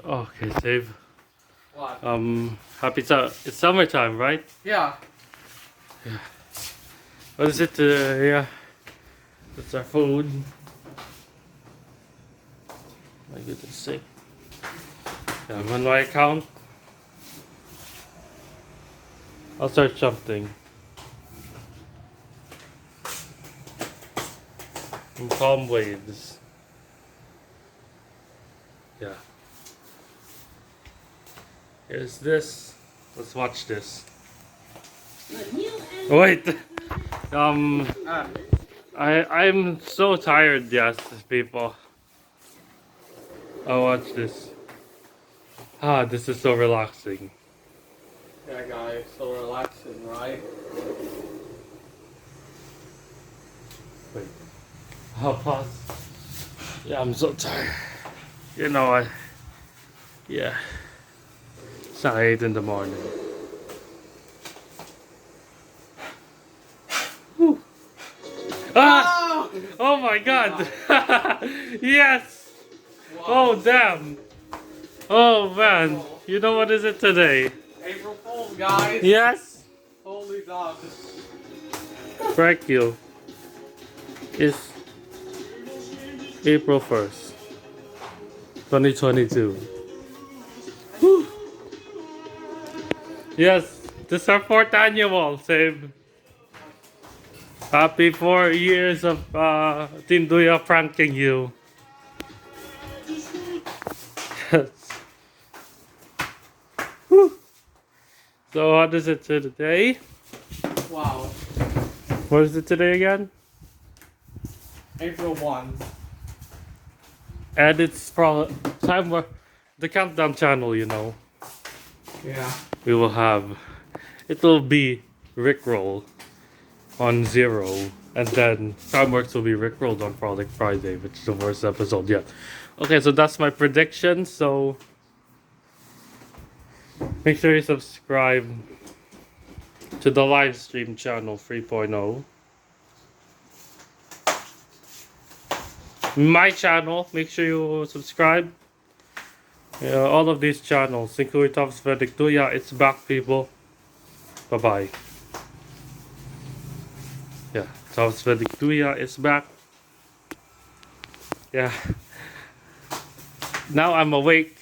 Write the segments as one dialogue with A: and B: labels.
A: Okay, save.
B: What?
A: It's summertime, right?
B: Yeah.
A: What is it today? Yeah. That's our food. My goodness sake. Yeah, I'm on my account. I'll search something. Calm waves. Yeah. Here's this. Let's watch this. Wait. I'm so tired, yes, people. I'll watch this. Ah, this is so relaxing.
B: Yeah, guys, so relaxing, right?
A: Wait. I'll pause. Yeah, I'm so tired. You know, yeah. It's not 8 in the morning. Whew. Ah! Oh my god! Yes!
B: Wow.
A: Oh damn! Oh man! You know what is it today?
B: April Fool's, guys!
A: Yes!
B: Holy dog.
A: Thank you. It's April 1st, 2022. Whew. Yes, this is our 4th annual, save. Happy 4 years of Team Duya pranking you. Yes. Whew. So what is it today?
B: Wow.
A: What is it today again?
B: April 1.
A: And it's probably time for the countdown channel, you know.
B: Yeah.
A: We will have, it'll be Rickroll on 0, and then Timeworks will be Rickrolled on Frolic Friday, which is the worst episode yet. Okay, so that's my prediction. So make sure you subscribe to the Livestream channel 3.0. My channel, make sure you subscribe. All of these channels, including Benedict, Duya, it's back, people. Bye bye. Yeah, Benedict, Duya is back. Yeah. Now I'm awake.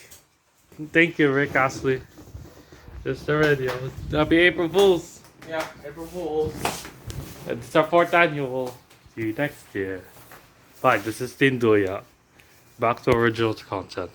A: Thank you, Rick Astley. Just the radio. Happy April Fools.
B: Yeah, April Fool's.
A: It's our 4th annual. See you next year. Bye, this is Team Duya. Back to original content.